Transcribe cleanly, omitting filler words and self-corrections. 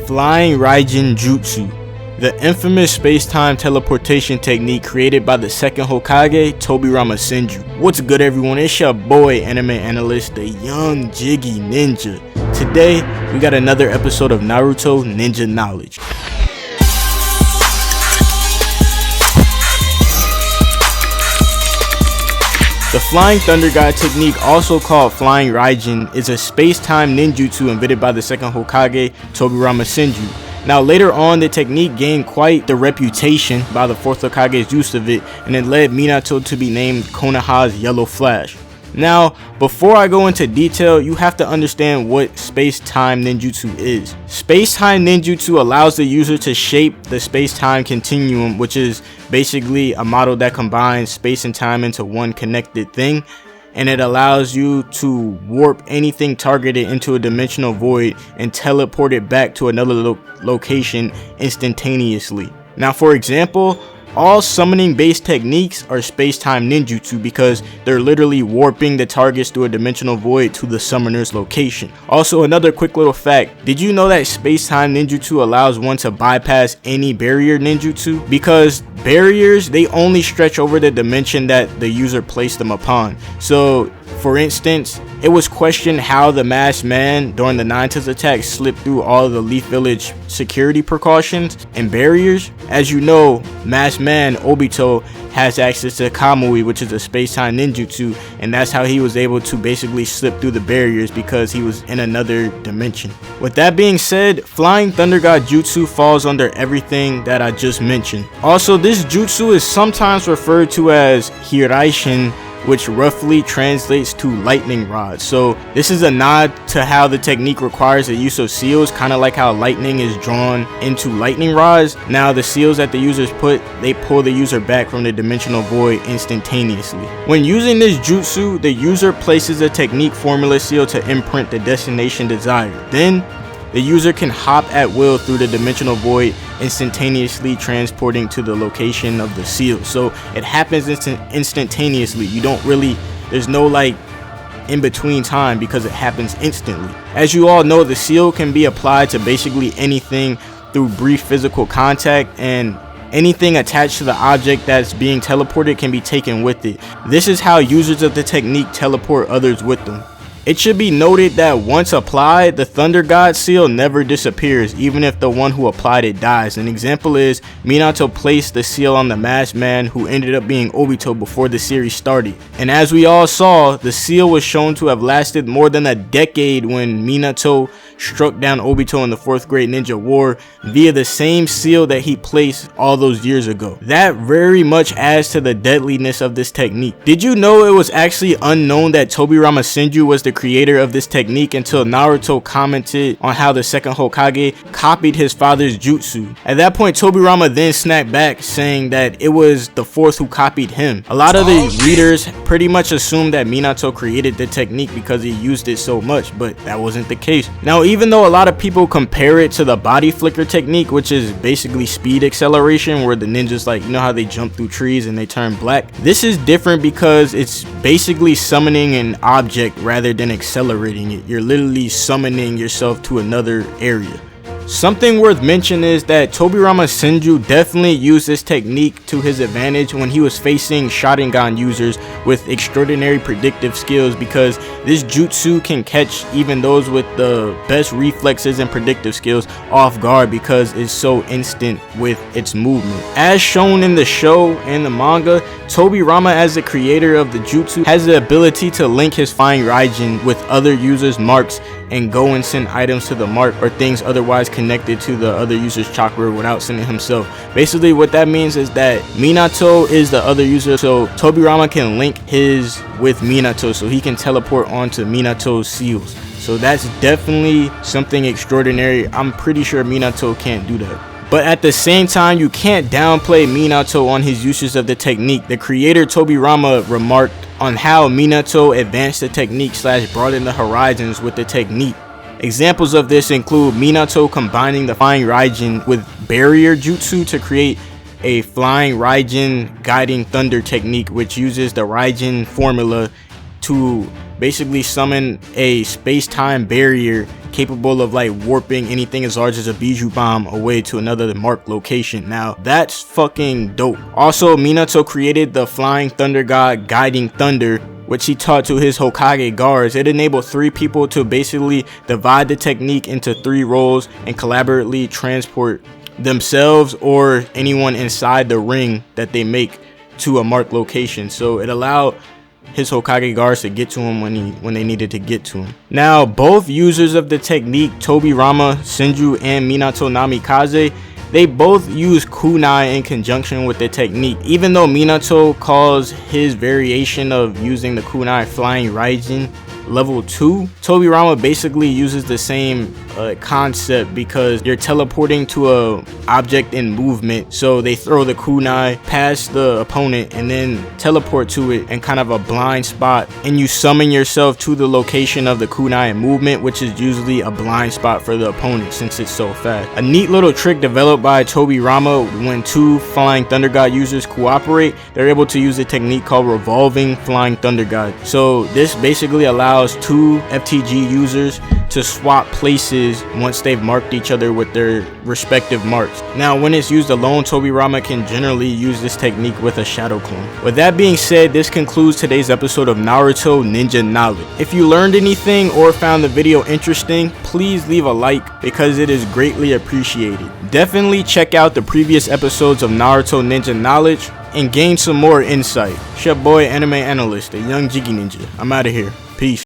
Flying RAIJIN Jutsu, the infamous space-time teleportation technique created by the second Hokage, Tobirama Senju. What's good everyone, it's your boy AnimeAnalyst, the young jiggy ninja. Today, we got another episode of Naruto Ninja Knowledge. The Flying Thunder God technique, also called Flying RAIJIN, is a space-time ninjutsu invented by the second Hokage, Tobirama Senju. Now later on, the technique gained quite the reputation by the fourth Hokage's use of it, and it led Minato to be named Konoha's Yellow Flash. Now, before I go into detail, you have to understand what space-time ninjutsu is. Space-time ninjutsu allows the user to shape the space-time continuum, which is basically a model that combines space and time into one connected thing, and it allows you to warp anything targeted into a dimensional void and teleport it back to another location instantaneously. Now, for example, all summoning based techniques are space-time ninjutsu because they're literally warping the targets through a dimensional void to the summoner's location. Also, another quick little fact, did you know that space-time ninjutsu allows one to bypass any barrier ninjutsu? Because barriers, they only stretch over the dimension that the user placed them upon. So, for instance, it was questioned how the masked man during the Nine-Tails attack slipped through all of the Leaf Village security precautions and barriers. As you know, masked man Obito has access to Kamui, which is a space-time ninjutsu, and that's how he was able to basically slip through the barriers because he was in another dimension. With that being said, Flying Thunder God Jutsu falls under everything that I just mentioned. Also, this jutsu is sometimes referred to as Hiraishin, which roughly translates to lightning rod. So this is a nod to how the technique requires the use of seals, kind of like how lightning is drawn into lightning rods. Now the seals that the users put, they pull the user back from the dimensional void instantaneously. When using this jutsu, the user places a technique formula seal to imprint the destination desired. Then the user can hop at will through the dimensional void, instantaneously transporting to the location of the seal. So it happens instantaneously. You don't really, there's no like in between time because it happens instantly. As you all know, the seal can be applied to basically anything through brief physical contact, and anything attached to the object that's being teleported can be taken with it. This is how users of the technique teleport others with them. It should be noted that once applied, the Thunder God seal never disappears, even if the one who applied it dies. An example is Minato placed the seal on the masked man who ended up being Obito before the series started. And as we all saw, the seal was shown to have lasted more than a decade when Minato struck down Obito in the 4th Great Ninja War via the same seal that he placed all those years ago. That very much adds to the deadliness of this technique. Did you know it was actually unknown that Tobirama Senju was the creator of this technique until Naruto commented on how the second Hokage copied his father's jutsu? At that point, Tobirama then snapped back, saying that it was the 4th who copied him. A lot of the readers pretty much assumed that Minato created the technique because he used it so much, but that wasn't the case. Now, even though a lot of people compare it to the body flicker technique, which is basically speed acceleration, where the ninjas, like, you know how they jump through trees and they turn black, this is different because it's basically summoning an object rather than accelerating it. You're literally summoning yourself to another area. Something worth mentioning is that Tobirama Senju definitely used this technique to his advantage when he was facing Sharingan users with extraordinary predictive skills, because this jutsu can catch even those with the best reflexes and predictive skills off guard because it's so instant with its movement. As shown in the show and the manga, Tobirama, as the creator of the jutsu, has the ability to link his Flying RAIJIN with other users' marks and go and send items to the mark or things otherwise connected to the other user's chakra without sending himself. Basically what that means is that Minato is the other user, so Tobirama can link his with Minato so he can teleport onto Minato's seals. So that's definitely something extraordinary. I'm pretty sure Minato can't do that. But at the same time, you can't downplay Minato on his uses of the technique. The creator Tobirama remarked on how Minato advanced the technique / broadened the horizons with the technique. Examples of this include Minato combining the Flying RAIJIN with barrier jutsu to create a Flying RAIJIN guiding thunder technique, which uses the RAIJIN formula to basically summon a space-time barrier capable of like warping anything as large as a Bijou bomb away to another marked location. Now that's fucking dope. Also, Minato created the Flying Thunder God Guiding Thunder, which he taught to his Hokage guards. It enabled 3 people to basically divide the technique into 3 roles and collaboratively transport themselves or anyone inside the ring that they make to a marked location. So it allowed his Hokage guards to get to him when they needed to get to him. Now, both users of the technique, Tobirama, Senju, and Minato Namikaze, they both use kunai in conjunction with the technique. Even though Minato calls his variation of using the kunai Flying Raijin level 2, Tobirama basically uses the same concept because you're teleporting to a object in movement, so they throw the kunai past the opponent and then teleport to it in kind of a blind spot, and you summon yourself to the location of the kunai in movement, which is usually a blind spot for the opponent since it's so fast. A neat little trick developed by Tobirama: when 2 Flying Thunder God users cooperate, they're able to use a technique called Revolving Flying Thunder God. So this basically allows 2 FTG users to swap places once they've marked each other with their respective marks. Now, when it's used alone, Tobirama can generally use this technique with a shadow clone. With that being said, this concludes today's episode of Naruto Ninja Knowledge. If you learned anything or found the video interesting, please leave a like because it is greatly appreciated. Definitely check out the previous episodes of Naruto Ninja Knowledge and gain some more insight. It's your boy AnimeAnalyst, the young Jiggy Ninja. I'm out of here. Peace.